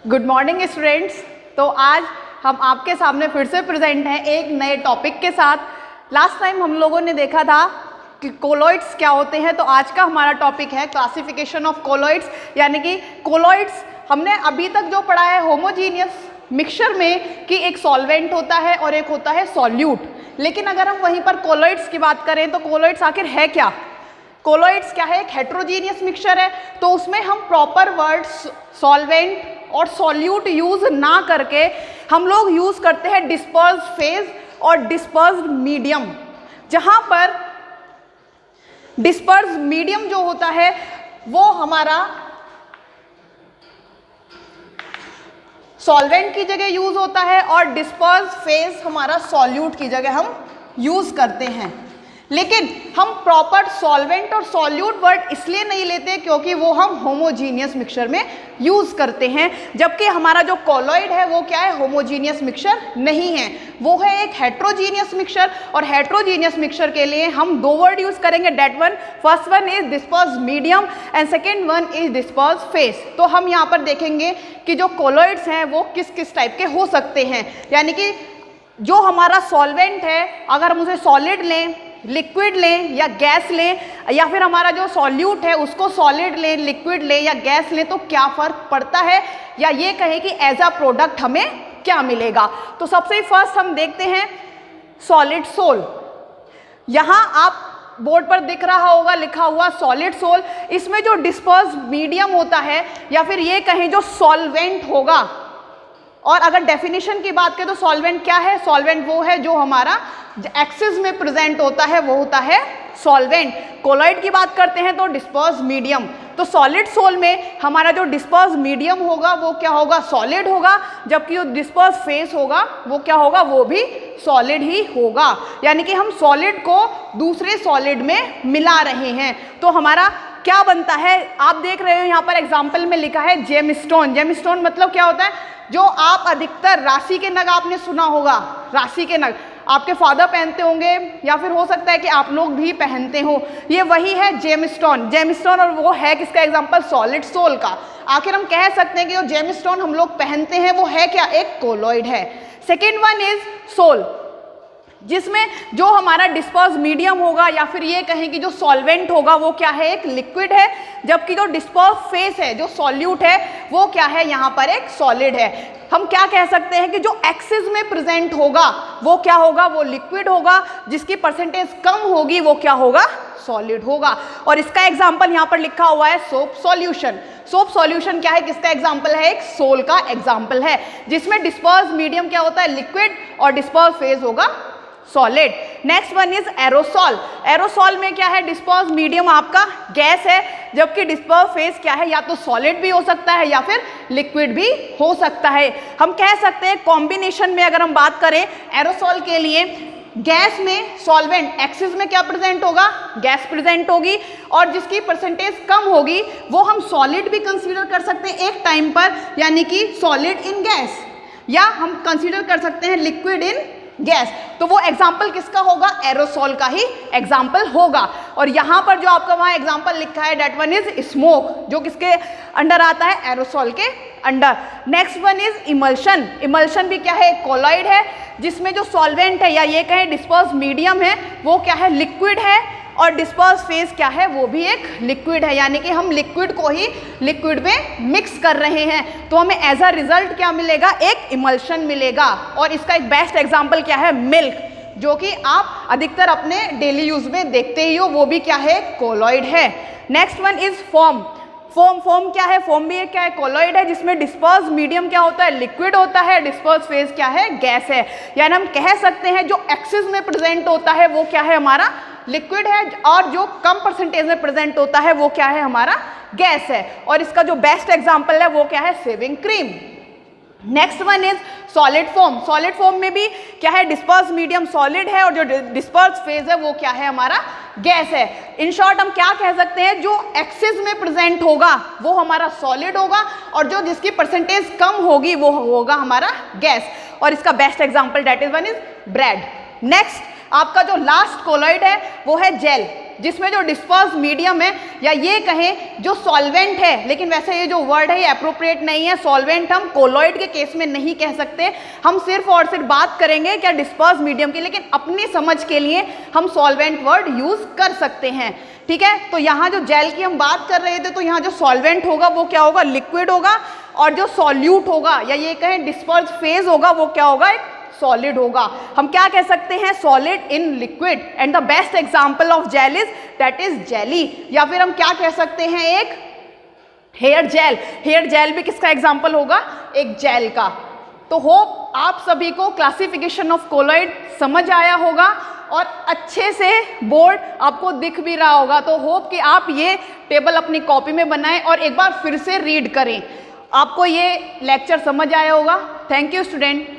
Good morning students. तो आज हम आपके सामने फिर से प्रेजेंट हैं एक नए टॉपिक के साथ। लास्ट टाइम हम लोगों ने देखा था कि कोलॉइड्स क्या होते हैं, तो आज का हमारा टॉपिक है क्लासिफिकेशन ऑफ कोलॉइड्स। यानी कि कोलॉइड्स हमने अभी तक जो पढ़ा है होमोजीनियस मिक्सचर में कि एक सॉल्वेंट होता है और एक होता है सॉल्यूट। लेकिन अगर हम वहीं पर कोलॉइड्स की बात करें तो कोलॉइड्स आखिर है क्या? कोलॉइड्स क्या है? एक हेट्रोजीनियस मिक्सचर है। तो उसमें हम प्रॉपर वर्ड्स सॉल्वेंट और सॉल्यूट यूज ना करके हम लोग यूज करते हैं डिस्पर्स्ड फेज और डिस्पर्स्ड मीडियम। जहां पर डिस्पर्स्ड मीडियम जो होता है वो हमारा सॉल्वेंट की जगह यूज होता है और डिस्पर्स्ड फेज हमारा सॉल्यूट की जगह हम यूज करते हैं। लेकिन हम प्रॉपर सॉल्वेंट और सॉल्यूट वर्ड इसलिए नहीं लेते क्योंकि वो हम होमोजीनियस मिक्सचर में यूज करते हैं, जबकि हमारा जो कोलॉइड है वो क्या है? होमोजीनियस मिक्सचर नहीं है, वो है एक हेट्रोजीनियस मिक्सचर। और हेट्रोजीनियस मिक्सचर के लिए हम दो वर्ड यूज करेंगे that one. First one is dispersed medium and second one is dispersed phase. तो हम यहाँ पर देखेंगे कि जो कोलॉइड्स हैं वो किस किस टाइप के हो सकते हैं। यानी कि जो हमारा सॉल्वेंट है, अगर हम उसे सॉलिड लें, लिक्विड लें या गैस लें, या फिर हमारा जो सॉल्यूट है उसको सॉलिड लें, लिक्विड लें या गैस लें, तो क्या फ़र्क पड़ता है, या ये कहें कि एज अ प्रोडक्ट हमें क्या मिलेगा। तो सबसे फर्स्ट हम देखते हैं सॉलिड सोल। यहाँ आप बोर्ड पर दिख रहा होगा लिखा हुआ सॉलिड सोल। इसमें जो डिस्पर्स्ड मीडियम होता है या फिर ये कहें जो सॉल्वेंट होगा, और अगर डेफिनेशन की बात करें तो सॉल्वेंट क्या है? सॉल्वेंट वो है जो हमारा एक्सिस में प्रेजेंट होता है, वो होता है सॉल्वेंट। कोलॉइड की बात करते हैं तो डिस्पर्स्ड मीडियम। तो सॉलिड सोल में हमारा जो डिस्पर्स्ड मीडियम होगा वो क्या होगा? सॉलिड होगा, जबकि जो डिस्पर्स्ड फेस होगा वो क्या होगा? वो भी सॉलिड ही होगा। यानी कि हम सॉलिड को दूसरे सॉलिड में मिला रहे हैं। तो हमारा क्या बनता है? आप देख रहे हो यहाँ पर एग्जाम्पल में लिखा है जेमस्टोन। जेमस्टोन मतलब क्या होता है? जो आप अधिकतर राशि के नग आपने सुना होगा, राशि के नग आपके फादर पहनते होंगे या फिर हो सकता है कि आप लोग भी पहनते हो, ये वही है जेमस्टोन। जेमस्टोन, और वो है किसका एग्जांपल? सॉलिड सोल का। आखिर हम कह सकते हैं कि जो जेमस्टोन हम लोग पहनते हैं वो है क्या? एक कोलॉइड है। सेकेंड वन इज सोल, जिसमें जो हमारा डिस्पर्स्ड मीडियम होगा या फिर ये कहें कि जो सॉल्वेंट होगा वो क्या है? एक लिक्विड है, जबकि जो डिस्पर्स्ड फेस है, जो सॉल्यूट है, वो क्या है? यहाँ पर एक सॉलिड है। हम क्या कह सकते हैं कि जो एक्सिस में प्रेजेंट होगा वो क्या होगा? वो लिक्विड होगा, जिसकी परसेंटेज कम होगी वो क्या होगा? सॉलिड होगा। और इसका एग्जाम्पल यहाँ पर लिखा हुआ है सोप सॉल्यूशन। सोप सॉल्यूशन क्या है? किसका एग्जाम्पल है? एक सोल का एग्जाम्पल है, जिसमें डिस्पर्स्ड मीडियम क्या होता है? लिक्विड, और डिस्पर्स्ड फेज होगा solid. Next one is aerosol. Aerosol में क्या है? डिस्पर्स्ड मीडियम आपका गैस है, जबकि डिस्पर्स्ड फेज क्या है? या तो सॉलिड भी हो सकता है या फिर लिक्विड भी हो सकता है। हम कह सकते हैं कॉम्बिनेशन में अगर हम बात करें एरोसॉल के लिए, गैस में सॉल्वेंट एक्सिस में क्या प्रेजेंट होगा? गैस प्रेजेंट होगी, और जिसकी परसेंटेज कम होगी वो हम सॉलिड भी कंसीडर कर सकते हैं एक टाइम पर, यानी कि सॉलिड इन गैस, या हम कंसीडर कर सकते हैं लिक्विड इन गैस। तो वो एग्जाम्पल किसका होगा? एरोसॉल का ही एग्जाम्पल होगा। और यहाँ पर जो आपका वहाँ एग्जाम्पल लिखा है डेट वन इज स्मोक, जो किसके अंडर आता है? एरोसॉल के under. Next one is emulsion. Emulsion भी क्या है? कोलॉइड है, जिसमें जो सॉल्वेंट है या ये कहें डिस्पर्स्ड मीडियम है वो क्या है? लिक्विड है, और डिस्पर्स्ड फेज क्या है? वो भी एक लिक्विड है। यानी कि हम लिक्विड को ही लिक्विड में मिक्स कर रहे हैं, तो हमें एज अ रिजल्ट क्या मिलेगा? एक इमल्शन मिलेगा। और इसका एक बेस्ट एग्जांपल क्या है? मिल्क, जो कि आप अधिकतर अपने डेली यूज में देखते ही हो, वो भी क्या है? कोलॉइड है। Next one is foam. Foam क्या है? फोम भी क्या है? कोलॉइड है, जिसमें डिस्पर्स्ड मीडियम क्या होता है? लिक्विड होता है, डिस्पर्स्ड फेज क्या है? गैस है। यानी हम कह सकते हैं जो एक्सिस में प्रेजेंट होता है वो क्या है? हमारा लिक्विड है, और जो कम परसेंटेज में प्रेजेंट होता है वो क्या है? हमारा गैस है। और इसका जो बेस्ट एग्जांपल है वो क्या है? Shaving cream. Next one is solid foam. Solid foam में भी क्या है? डिस्पर्स्ड मीडियम सॉलिड है, और जो डिस्पर्स्ड फेज है वो क्या है? हमारा गैस है। इन शॉर्ट हम क्या कह सकते हैं? जो एक्सिस में प्रेजेंट होगा वो हमारा सॉलिड होगा, और जो जिसकी परसेंटेज कम होगी वो होगा हमारा गैस। और इसका best example that is one is bread. Next आपका जो लास्ट कोलॉइड है वो है जेल। जिसमें जो डिस्पर्स मीडियम है, या ये कहें जो सॉल्वेंट है, लेकिन वैसे ये जो वर्ड है ये अप्रोप्रिएट नहीं है। सॉल्वेंट हम कोलॉइड के केस में नहीं कह सकते, हम सिर्फ और सिर्फ बात करेंगे क्या डिस्पर्स मीडियम की, लेकिन अपनी समझ के लिए हम सॉल्वेंट वर्ड यूज कर सकते हैं। ठीक है, तो यहाँ जो जेल की हम बात कर रहे थे, तो यहाँ जो सॉल्वेंट होगा वो क्या होगा, लिक्विड होगा, और जो सॉल्यूट होगा या ये कहें डिस्पर्स फेज होगा वो क्या होगा, एक सॉलिड होगा। हम क्या कह सकते हैं, solid in liquid, and the best example of gel is that is jelly. या फिर हम क्या कह सकते हैं, एक हेयर जेल। हेयर जेल भी किसका एग्जांपल होगा, एक जेल का। तो होप आप सभी को क्लासिफिकेशन ऑफ कोलॉइड समझ आया होगा और अच्छे से बोर्ड आपको दिख भी रहा होगा। तो होप कि आप ये टेबल अपनी कॉपी में बनाएं और एक बार फिर से रीड करें। आपको ये लेक्चर समझ आया होगा। Thank you student.